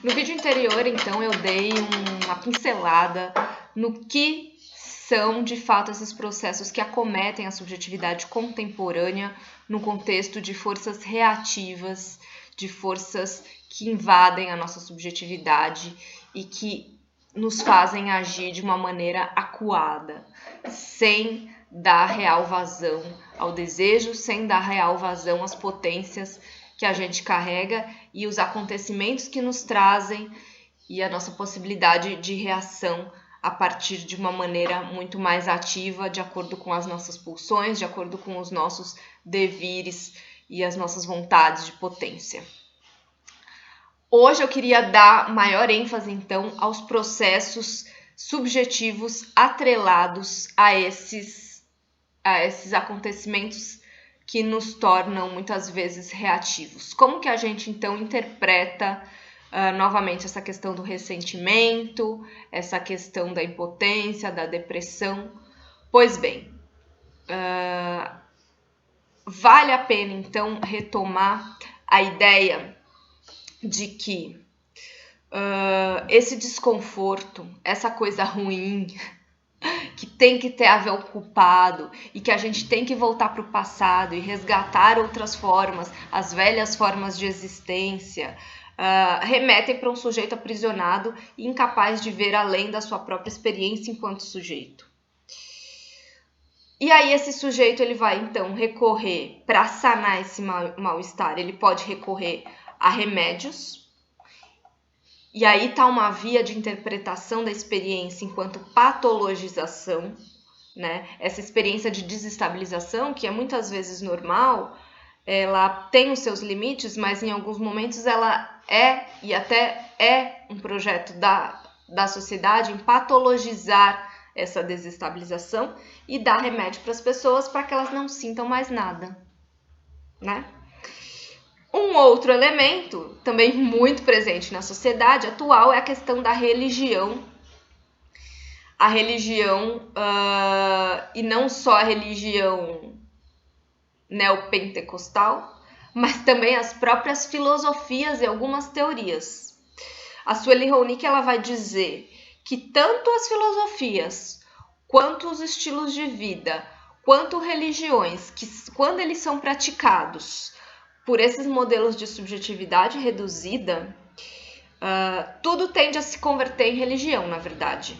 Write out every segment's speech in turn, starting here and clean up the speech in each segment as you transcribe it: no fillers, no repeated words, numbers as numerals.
No vídeo anterior, então, eu dei uma pincelada no que são, de fato, esses processos que acometem a subjetividade contemporânea no contexto de forças reativas, de forças que invadem a nossa subjetividade e que nos fazem agir de uma maneira acuada, sem dar real vazão ao desejo, sem dar real vazão às potências que a gente carrega e os acontecimentos que nos trazem e a nossa possibilidade de reação a partir de uma maneira muito mais ativa, de acordo com as nossas pulsões, de acordo com os nossos devires e as nossas vontades de potência. Hoje eu queria dar maior ênfase, então, aos processos subjetivos atrelados a esses acontecimentos que nos tornam muitas vezes reativos. Como que a gente então interpreta novamente essa questão do ressentimento, essa questão da impotência, da depressão? Pois bem, vale a pena então retomar a ideia de que esse desconforto, essa coisa ruim, que tem que ter a ver o culpado e que a gente tem que voltar para o passado e resgatar outras formas, as velhas formas de existência, remetem para um sujeito aprisionado e incapaz de ver além da sua própria experiência enquanto sujeito. E aí esse sujeito ele vai então recorrer, para sanar esse mal-estar, ele pode recorrer a remédios. E aí está uma via de interpretação da experiência enquanto patologização, né? Essa experiência de desestabilização, que é muitas vezes normal, ela tem os seus limites, mas em alguns momentos ela é, e até é um projeto da sociedade em patologizar essa desestabilização e dar remédio para as pessoas para que elas não sintam mais nada, né? Um outro elemento, também muito presente na sociedade atual, é a questão da religião. A religião, e não só a religião neopentecostal, mas também as próprias filosofias e algumas teorias. A Sueli Ronick ela vai dizer que tanto as filosofias, quanto os estilos de vida, quanto religiões, que quando eles são praticados por esses modelos de subjetividade reduzida, tudo tende a se converter em religião, na verdade.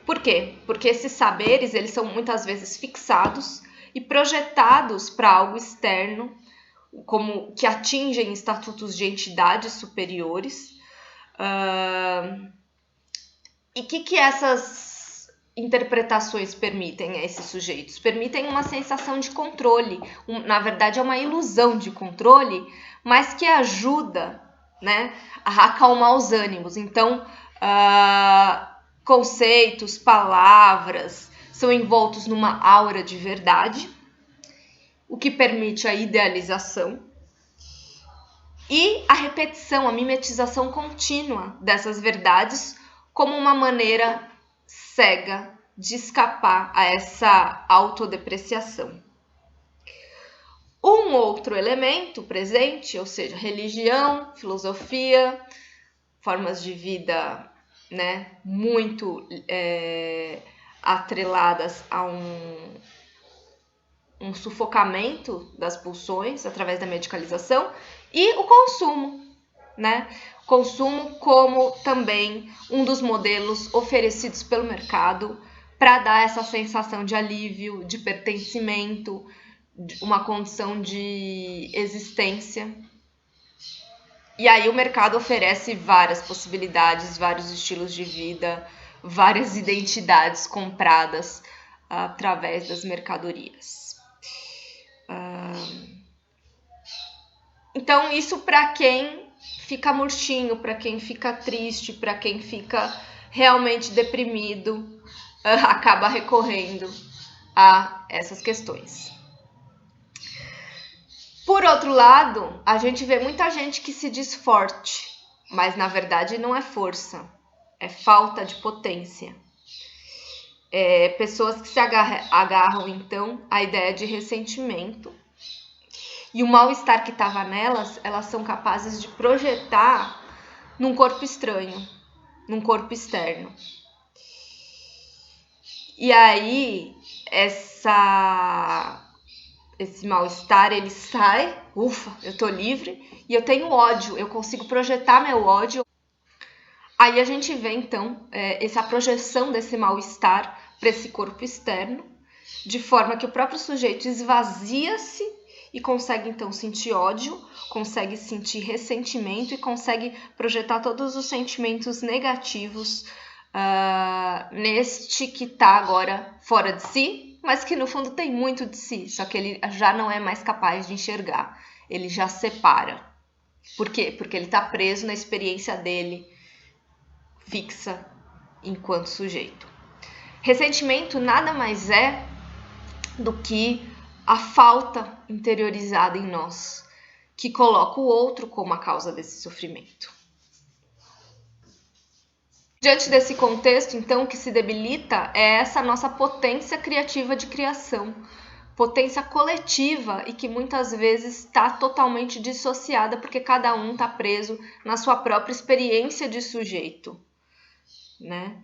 Por quê? Porque esses saberes eles são muitas vezes fixados e projetados para algo externo, como que atingem estatutos de entidades superiores. E o que essas interpretações permitem a esses sujeitos? Permitem uma sensação de controle. Na verdade, é uma ilusão de controle, mas que ajuda, né, a acalmar os ânimos. Então, conceitos, palavras são envoltos numa aura de verdade, o que permite a idealização e a repetição, a mimetização contínua dessas verdades como uma maneira cega de escapar a essa autodepreciação. Um outro elemento presente, ou seja, religião, filosofia, formas de vida, né, muito atreladas a um sufocamento das pulsões através da medicalização e o consumo, né? Consumo como também um dos modelos oferecidos pelo mercado para dar essa sensação de alívio, de pertencimento, de uma condição de existência. E aí o mercado oferece várias possibilidades, vários estilos de vida, várias identidades compradas através das mercadorias. Então, isso para quem fica murchinho, para quem fica triste, para quem fica realmente deprimido, acaba recorrendo a essas questões. Por outro lado, a gente vê muita gente que se diz forte, mas na verdade não é força, é falta de potência. Pessoas que se agarram então à ideia de ressentimento. E o mal-estar que estava nelas, elas são capazes de projetar num corpo estranho, num corpo externo. E aí, esse mal-estar, ele sai, ufa, eu tô livre, e eu tenho ódio, eu consigo projetar meu ódio. Aí a gente vê, então, essa projeção desse mal-estar para esse corpo externo, de forma que o próprio sujeito esvazia-se e consegue, então, sentir ódio, consegue sentir ressentimento e consegue projetar todos os sentimentos negativos neste que está agora fora de si, mas que no fundo tem muito de si, só que ele já não é mais capaz de enxergar, ele já separa. Por quê? Porque ele está preso na experiência dele, fixa enquanto sujeito. Ressentimento nada mais é do que a falta interiorizada em nós, que coloca o outro como a causa desse sofrimento. Diante desse contexto, então, o que se debilita é essa nossa potência criativa de criação, potência coletiva e que muitas vezes está totalmente dissociada porque cada um está preso na sua própria experiência de sujeito, né?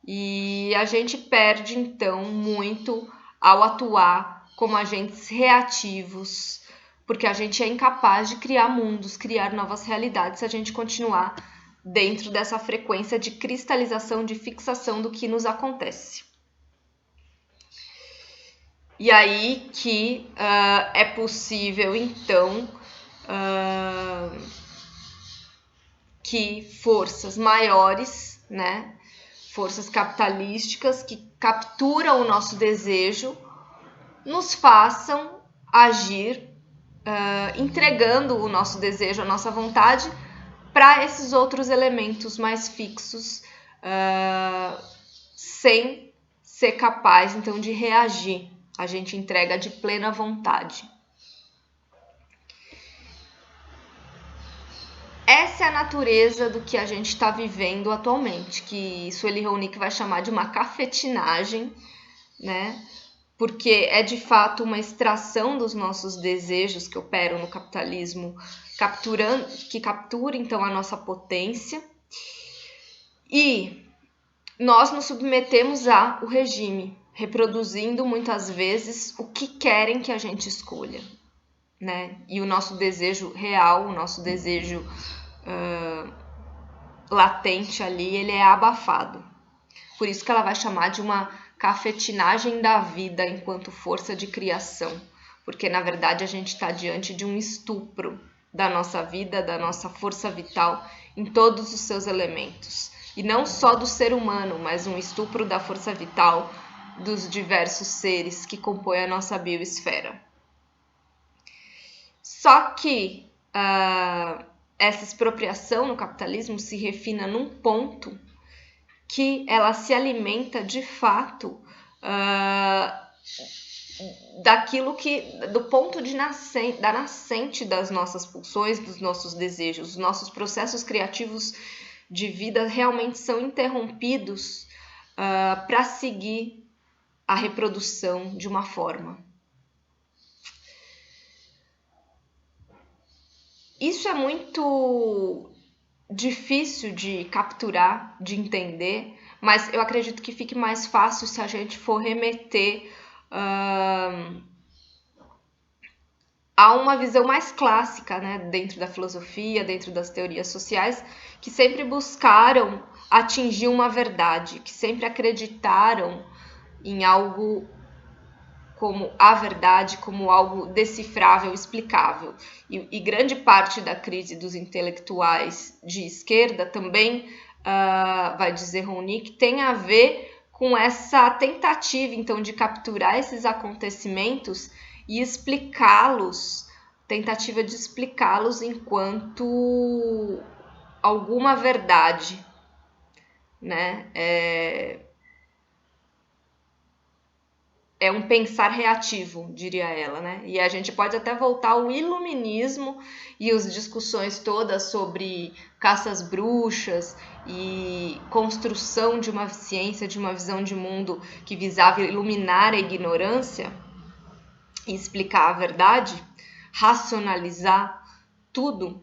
E a gente perde, então, muito ao atuar como agentes reativos, porque a gente é incapaz de criar mundos, criar novas realidades se a gente continuar dentro dessa frequência de cristalização, de fixação do que nos acontece. E aí que é possível, então, que forças maiores, né, forças capitalísticas que capturam o nosso desejo, nos façam agir entregando o nosso desejo, a nossa vontade, para esses outros elementos mais fixos, sem ser capaz, então, de reagir. A gente entrega de plena vontade. Essa é a natureza do que a gente está vivendo atualmente, que Sueli Ronick vai chamar de uma cafetinagem, né? Porque é de fato uma extração dos nossos desejos que operam no capitalismo, que captura então a nossa potência, e nós nos submetemos ao regime, reproduzindo muitas vezes o que querem que a gente escolha, né? E o nosso desejo real, o nosso desejo latente ali, ele é abafado. Por isso que ela vai chamar de uma cafetinagem da vida enquanto força de criação, porque na verdade a gente está diante de um estupro da nossa vida, da nossa força vital em todos os seus elementos. E não só do ser humano, mas um estupro da força vital dos diversos seres que compõem a nossa biosfera. Só que essa expropriação no capitalismo se refina num ponto que ela se alimenta de fato daquilo que, do ponto da nascente das nossas pulsões, dos nossos desejos. Os nossos processos criativos de vida realmente são interrompidos para seguir a reprodução de uma forma. Isso é muito difícil de capturar, de entender, mas eu acredito que fique mais fácil se a gente for remeter a uma visão mais clássica, né, dentro da filosofia, dentro das teorias sociais, que sempre buscaram atingir uma verdade, que sempre acreditaram em algo como a verdade, como algo decifrável, explicável. E grande parte da crise dos intelectuais de esquerda também, vai dizer Ronick, tem a ver com essa tentativa, então, de capturar esses acontecimentos e explicá-los, tentativa de explicá-los enquanto alguma verdade, né? É um pensar reativo, diria ela, né? E a gente pode até voltar ao iluminismo e as discussões todas sobre caças bruxas e construção de uma ciência, de uma visão de mundo que visava iluminar a ignorância e explicar a verdade, racionalizar tudo.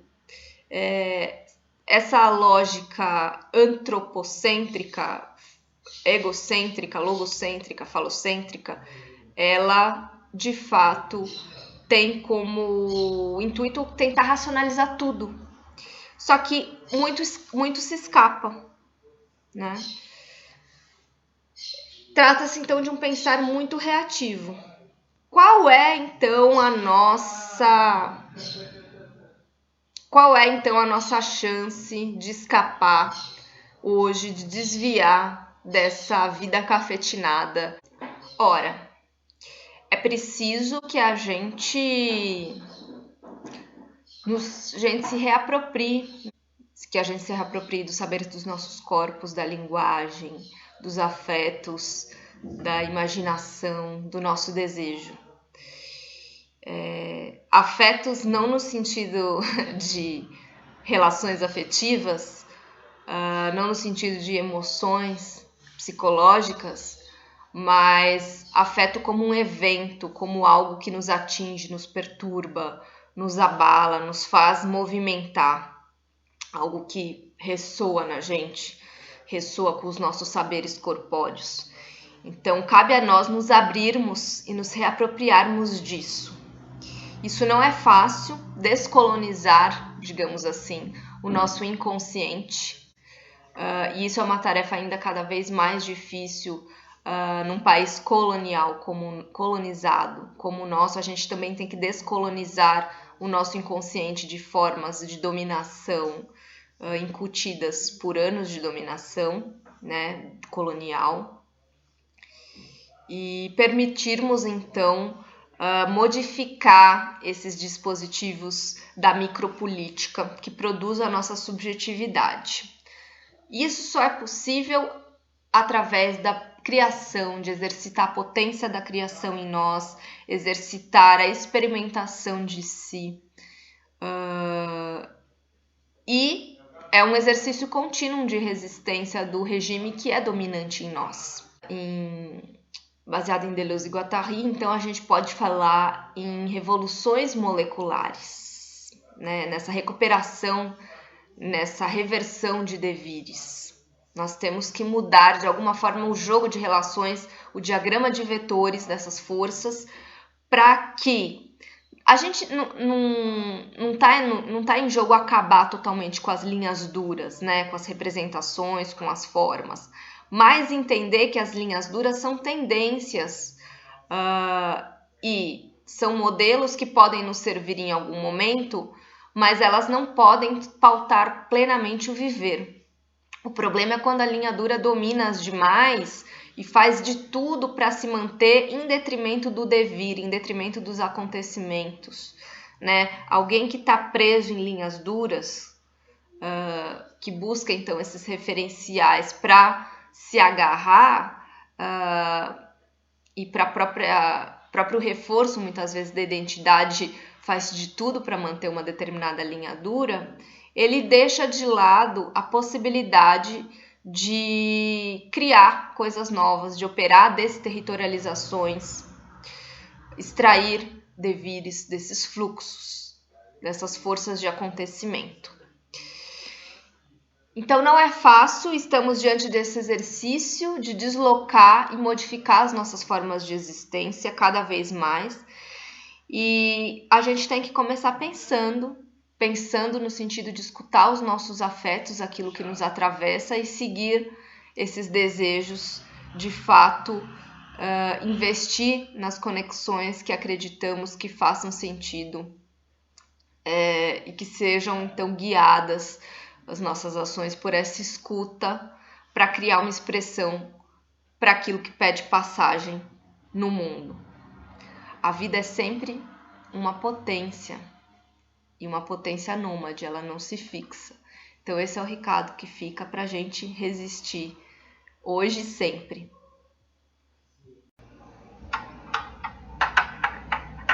essa lógica antropocêntrica, egocêntrica, logocêntrica, falocêntrica, ela de fato tem como intuito tentar racionalizar tudo. Só que muito se escapa, né? Trata-se então de um pensar muito reativo. Qual é então a nossa chance de escapar hoje, de desviar dessa vida cafetinada? Ora, é preciso que a gente se reaproprie, que a gente se reaproprie dos saberes dos nossos corpos, da linguagem, dos afetos, da imaginação, do nosso desejo. Afetos não no sentido de relações afetivas, não no sentido de emoções psicológicas, mas afeto como um evento, como algo que nos atinge, nos perturba, nos abala, nos faz movimentar, algo que ressoa na gente, ressoa com os nossos saberes corpóreos. Então, cabe a nós nos abrirmos e nos reapropriarmos disso. Isso não é fácil, descolonizar, digamos assim, o nosso inconsciente. E isso é uma tarefa ainda cada vez mais difícil num país colonizado como o nosso. A gente também tem que descolonizar o nosso inconsciente de formas de dominação incutidas por anos de dominação, né, colonial, e permitirmos então modificar esses dispositivos da micropolítica que produzem a nossa subjetividade. Isso só é possível através da criação, de exercitar a potência da criação em nós, exercitar a experimentação de si. E é um exercício contínuo de resistência do regime que é dominante em nós. Baseado em Deleuze e Guattari, então a gente pode falar em revoluções moleculares, né? Nessa recuperação, nessa reversão de devires. Nós temos que mudar de alguma forma o jogo de relações, o diagrama de vetores dessas forças, para que a gente não tá em jogo acabar totalmente com as linhas duras, né? Com as representações, com as formas, mas entender que as linhas duras são tendências e são modelos que podem nos servir em algum momento, mas elas não podem pautar plenamente o viver. O problema é quando a linha dura domina as demais e faz de tudo para se manter em detrimento do devir, em detrimento dos acontecimentos, né? Alguém que está preso em linhas duras, que busca então esses referenciais para se agarrar e para próprio reforço, muitas vezes, da identidade, faz de tudo para manter uma determinada linha dura, ele deixa de lado a possibilidade de criar coisas novas, de operar desterritorializações, extrair devires desses fluxos, dessas forças de acontecimento. Então não é fácil, estamos diante desse exercício de deslocar e modificar as nossas formas de existência cada vez mais, e a gente tem que começar pensando no sentido de escutar os nossos afetos, aquilo que nos atravessa, e seguir esses desejos, de fato, investir nas conexões que acreditamos que façam sentido e que sejam então guiadas as nossas ações por essa escuta para criar uma expressão para aquilo que pede passagem no mundo. A vida é sempre uma potência, e uma potência nômade, ela não se fixa. Então esse é o recado que fica para a gente resistir hoje e sempre.